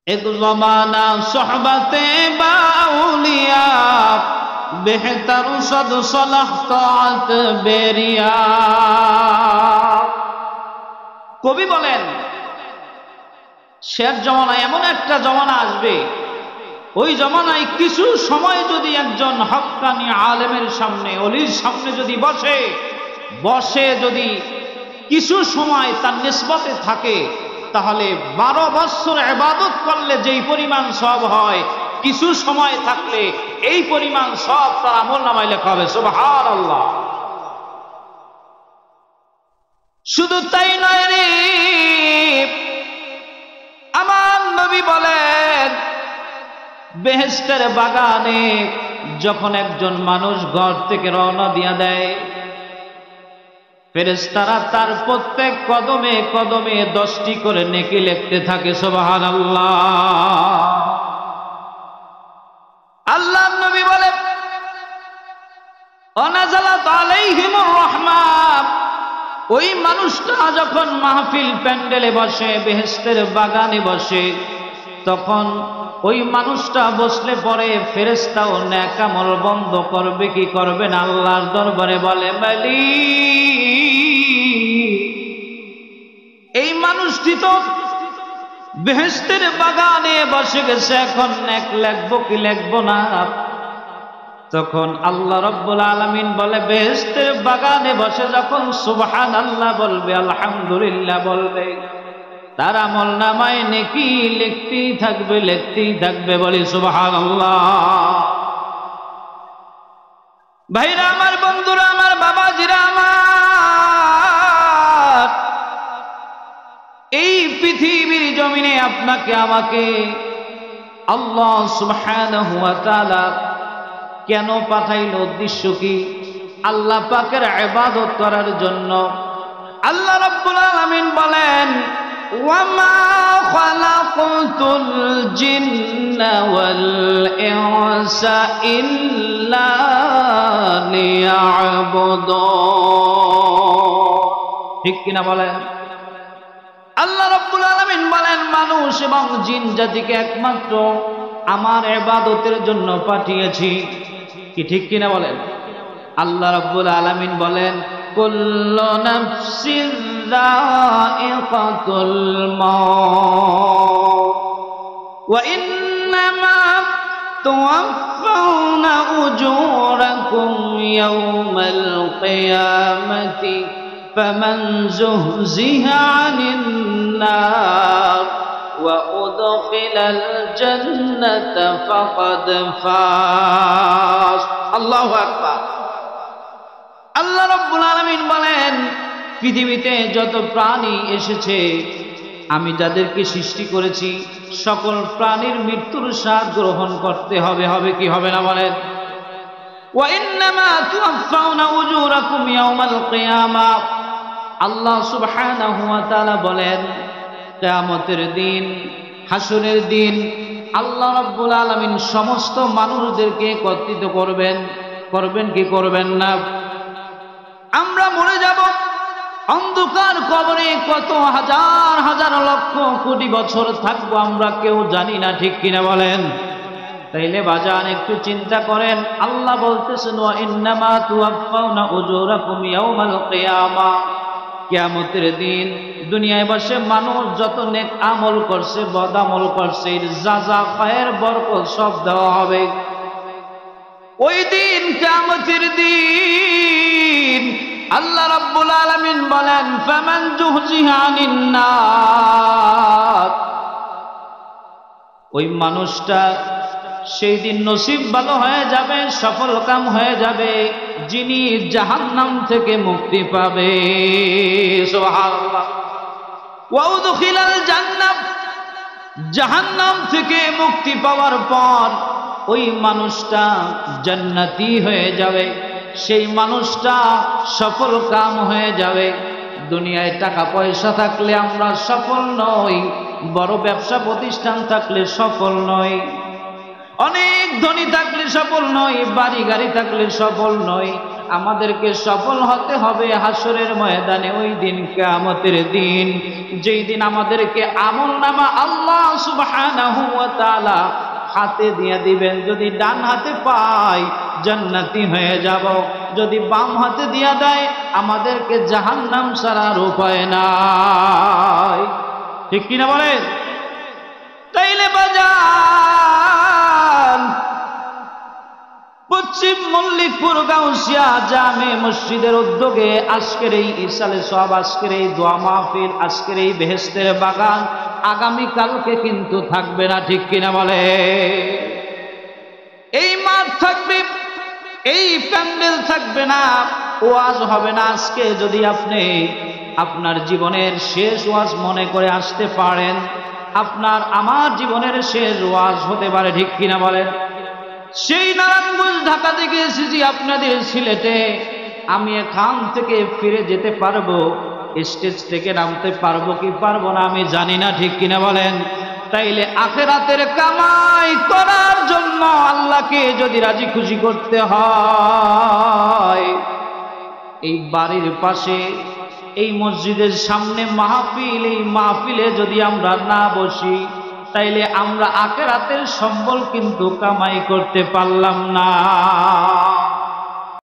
एक ज़माना सोहबते बाउलिया बेहतर सद सलाह ताअत बेरिया। কবি বলেন শেষ জমানায় এমন একটা জমানা আসবে, ওই জমানায় কিছু সময় যদি একজন হক্কানি আলেমের সামনে, ওলির সামনে যদি বসে যদি কিছু সময় তার নিসবতে থাকে, তাহলে 12 বছর ইবাদত করলে যেই পরিমাণ সওয়াব হয়, কিছু সময় থাকলে এই পরিমাণ সওয়াব তার আমলনামায় লেখা হবে। সুবহানাল্লাহ। শুধু তাই নয় রে, আমার নবী বলেন বেহেশতের বাগানে যখন একজন মানুষ ঘর থেকে রওনা দিয়া দেয়, ফেরেশতারা তার প্রত্যেক কদমে কদমে 10টি করে নেকি লিখতে থাকে। সুবহানাল্লাহ। আল্লাহর নবী বলেন অনাজালাত আলাইহিমুর রাহমাহ, ওই মানুষটা যখন মাহফিল প্যান্ডেলে বসে, বেহেশতের বাগানে বসে, তখন ওই মানুষটা বসলে পরে ফেরেশতাও নেক আমল বন্ধ করবে কি করবে না, আল্লাহর দরবারে বলে মালিক, এই মানুষটি তো বেহেশতের বাগানে বসে গেছে, এখন নেক লিখবো কি লিখবো না। তখন আল্লাহ রাব্বুল আলামিন বলে বেহেশতের বাগানে বসে যখন সুবহানাল্লাহ বলবে, আলহামদুলিল্লাহ বলবে, তার আমলনামায় নেকি লিখতেই থাকবে। বলি সুবহানাল্লাহ। ভাইরা আমার, বন্ধুরা আমার, বাবাজিরা আমার, এই পৃথিবীর জমিনে আপনাকে আমাকে আল্লাহ সুবহানাহু ওয়া তাআলা কেন পাঠাইল, উদ্দেশ্য কি? আল্লাহ পাকের ইবাদত করার জন্য। আল্লাহ রাব্বুল আলামিন বলেন ওয়ামা খালাকতুল জিন্না ওয়াল ইনসা ইল্লা লিয়াবুদুন। ঠিক কিনা বলেন? আল্লাহ রাব্বুল আলামিন বলেন মানুষ এবং জিন জাতিকে একমাত্র আমার ইবাদতের জন্য পাঠিয়েছি। কি ঠিক কিনা বলেন? আল্লাহ রাব্বুল আলামিন বলেন কুল্লু নাফসিন যায়িকাতুল মাউত ওয়া ইন্নামা তুওয়াফাউনা উজুরাকুম ইয়াওমাল কিয়ামাতি ফামান যুহজিহা আনিন নার وأدخل الجنة فقد فاز। আল্লাহু আকবার। আল্লাহ রাব্বুল আলামিন বলেন পৃথিবীতে যত প্রাণী এসেছে, আমি যাদেরকে সৃষ্টি করেছি সকল প্রাণীর মৃত্যুর স্বাদ গ্রহণ করতে হবে। হবে কি হবে না বলেন? ওয়া ইন্নামা তুওয়াফাউনা উজুরাকুম ইয়াওমাল কিয়ামাহ। আল্লাহ সুবহানাহু ওয়া তাআলা বলেন কিয়ামতের দিন, হাসরের দিন আল্লাহ রাব্বুল আলামিন সমস্ত মানুষদেরকে একত্রিত করবেন কি করবেন না? আমরা মরে যাব, অন্ধকার কবরে কত হাজার হাজার লক্ষ কোটি বছর থাকবো আমরা কেউ জানি না। ঠিক কিনা বলেন? তাইলে বাজান একটু চিন্তা করেন, আল্লাহ বলতেছেন ওয়া ইন্নামা তুওয়াফাউনা উজুরাকুম ইয়াওমাল কিয়ামাহ। কিয়ামতের দিন দুনিয়ায় বসে মানুষ যত নেক আমল করছে, বদ আমল করছে, যা খায়ের বরকত সব দেওয়া হবে। ওই দিন কিয়ামতের দিন আল্লাহ রাব্বুল আলামিন বলেন ফামান যুহজিহা আনিন নার, ওই মানুষটা সেই দিন নসিব ভালো হয়ে যাবে, সফল কাম হয়ে যাবে, যিনি জাহান্নাম থেকে মুক্তি পাবে। সুবহানাল্লাহ। ওয়া উদখিলাল জান্নাহ, জাহান্নাম থেকে মুক্তি পাওয়ার পর ওই মানুষটা জান্নাতি হয়ে যাবে, সেই মানুষটা সফল কাম হয়ে যাবে। দুনিয়ায় টাকা পয়সা থাকলে আমরা সফল নই, বড় ব্যবসা প্রতিষ্ঠান থাকলে সফল নই, অনেক ধনী থাকলে সফল নই, বাড়ি গাড়ি থাকলে সফল নই, আমাদেরকে সফল হতে হবে হাসরের ময়দানে, ওই দিন কিয়ামতের দিন, যেই দিন আমাদেরকে আমলনামা আল্লাহ সুবহানাহু ওয়া তাআলা হাতে দিয়ে দিবেন। যদি ডান হাতে পাই জান্নাতি হয়ে যাব, যদি বাম হাতে দিয়া দেয় আমাদেরকে জাহান্নাম ছাড়ার উপায় নাই। ঠিক কিনা বলেন? তাইলে বাজান, পশ্চিম মল্লিকপুর গাউসিয়া জামে মসজিদের উদ্যোগে আজকের এই ইরসালে সওয়াব, আজকের এই দোয়া মাহফিল, আজকের এই বেহেশতের বাগান আগামীকালকে কিন্তু থাকবে না। ঠিক কিনা বলে? এই মাঠ থাকবে, এই প্যান্ডেল থাকবে না, ওয়াজ হবে না। আজকে যদি আপনি আপনার জীবনের শেষ ওয়াজ মনে করে আসতে পারেন, আপনার আমার জীবনের শেষ ওয়াজ হতে পারে। ঠিক কিনা বলেন? সেই নারায়ণগঞ্জ ঢাকা থেকে এসেছি আপনাদের সিলেটে, আমি এখান থেকে ফিরে যেতে পারবো, স্টেজ থেকে নামতে পারবো কি পারবো না আমি জানি না। ঠিক কিনা বলেন? তাইলে আখিরাতের কামাই করার জন্য আল্লাহকে যদি রাজি খুশি করতে হয়, এই বাড়ির পাশে এই মসজিদের সামনে মাহফিল, এই মাহফিলে যদি আমরা না বসি তাইলে আমরা আখিরাতের সম্বল কিন্তু কামাই করতে পারলাম না।